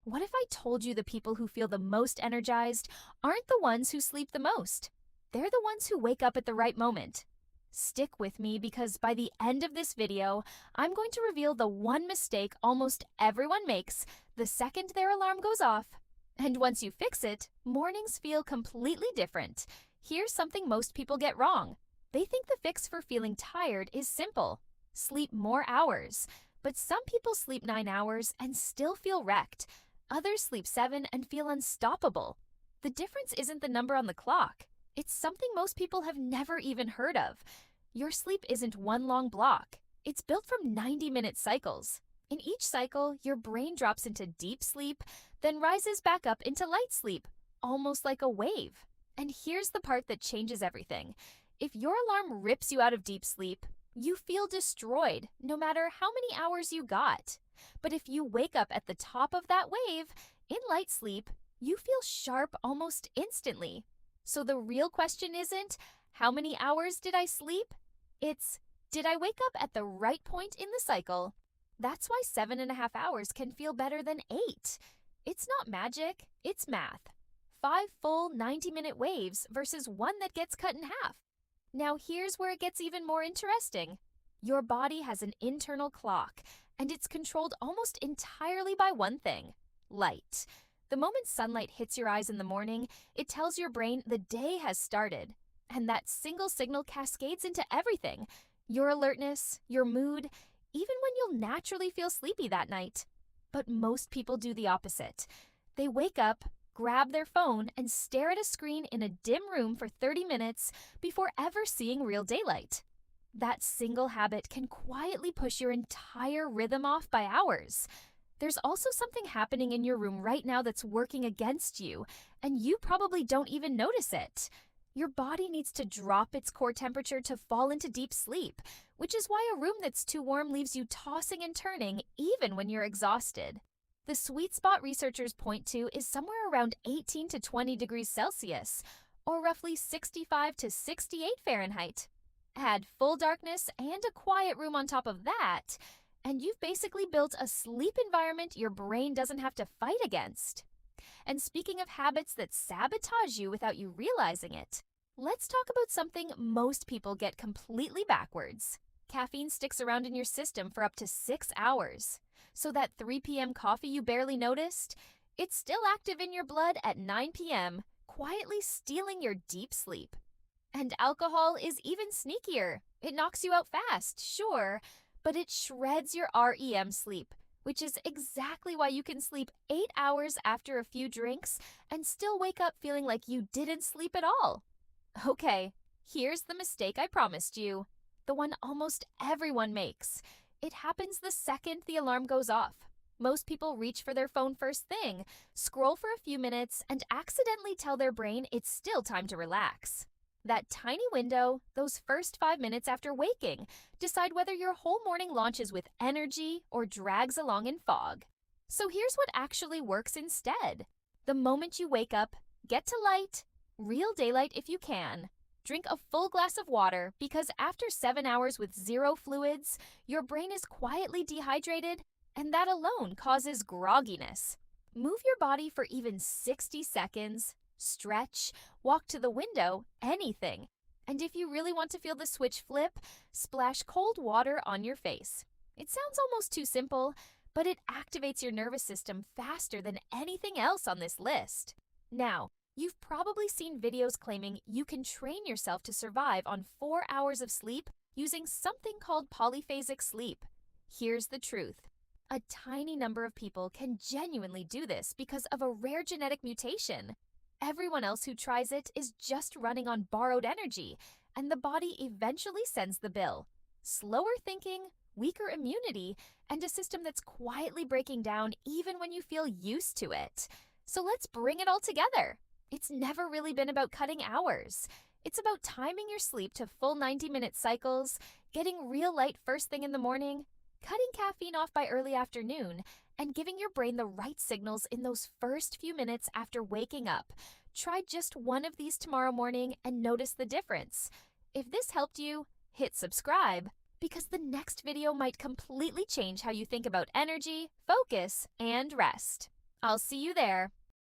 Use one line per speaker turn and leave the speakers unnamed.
What if I told you the people who feel the most energized aren't the ones who sleep the most? They're the ones who wake up at the right moment. Stick with me because by the end of this video, I'm going to reveal the one mistake almost everyone makes the second their alarm goes off. And once you fix it, mornings feel completely different. Here's something most people get wrong. They think the fix for feeling tired is simple. Sleep more hours. But some people sleep 9 hours and still feel wrecked. Others sleep 7 and feel unstoppable. The difference isn't the number on the clock. It's something most people have never even heard of. Your sleep isn't one long block. It's built from 90-minute cycles. In each cycle, your brain drops into deep sleep, then rises back up into light sleep, almost like a wave. And here's the part that changes everything. If your alarm rips you out of deep sleep, you feel destroyed, no matter how many hours you got. But if you wake up at the top of that wave, in light sleep, you feel sharp almost instantly. So the real question isn't, how many hours did I sleep? It's, did I wake up at the right point in the cycle? That's why 7.5 hours can feel better than 8. It's not magic, it's math. 5 full 90-minute waves versus one that gets cut in half. Now here's where it gets even more interesting. Your body has an internal clock, and it's controlled almost entirely by one thing: light. The moment sunlight hits your eyes in the morning, it tells your brain the day has started. And that single signal cascades into everything: your alertness, your mood, even when you'll naturally feel sleepy that night. But most people do the opposite. They wake up, grab their phone, and stare at a screen in a dim room for 30 minutes before ever seeing real daylight. That single habit can quietly push your entire rhythm off by hours. There's also something happening in your room right now that's working against you, and you probably don't even notice it. Your body needs to drop its core temperature to fall into deep sleep, which is why a room that's too warm leaves you tossing and turning even when you're exhausted. The sweet spot researchers point to is somewhere around 18 to 20 degrees Celsius, or roughly 65 to 68 Fahrenheit. Add full darkness and a quiet room on top of that, and you've basically built a sleep environment your brain doesn't have to fight against. And speaking of habits that sabotage you without you realizing it, let's talk about something most people get completely backwards. Caffeine sticks around in your system for up to 6 hours. So that 3 p.m. coffee you barely noticed, it's still active in your blood at 9 p.m., quietly stealing your deep sleep. And alcohol is even sneakier. It knocks you out fast, sure, but it shreds your REM sleep, which is exactly why you can sleep 8 hours after a few drinks and still wake up feeling like you didn't sleep at all. Okay, here's the mistake I promised you. The one almost everyone makes. It happens the second the alarm goes off. Most people reach for their phone first thing, scroll for a few minutes, and accidentally tell their brain it's still time to relax. That tiny window, those first 5 minutes after waking, decide whether your whole morning launches with energy or drags along in fog. So here's what actually works instead. The moment you wake up, get to light, real daylight if you can. Drink a full glass of water because after 7 hours with zero fluids, your brain is quietly dehydrated, and that alone causes grogginess. Move your body for even 60 seconds. Stretch, walk to the window, anything. And if you really want to feel the switch flip, splash cold water on your face. It sounds almost too simple, but it activates your nervous system faster than anything else on this list. Now, you've probably seen videos claiming you can train yourself to survive on 4 hours of sleep using something called polyphasic sleep. Here's the truth. A tiny number of people can genuinely do this because of a rare genetic mutation. Everyone else who tries it is just running on borrowed energy, and the body eventually sends the bill. Slower thinking, weaker immunity, and a system that's quietly breaking down even when you feel used to it. So let's bring it all together. It's never really been about cutting hours. It's about timing your sleep to full 90-minute cycles, getting real light first thing in the morning, cutting caffeine off by early afternoon, and giving your brain the right signals in those first few minutes after waking up. Try just one of these tomorrow morning and notice the difference. If this helped you, hit subscribe, because the next video might completely change how you think about energy, focus, and rest. I'll see you there.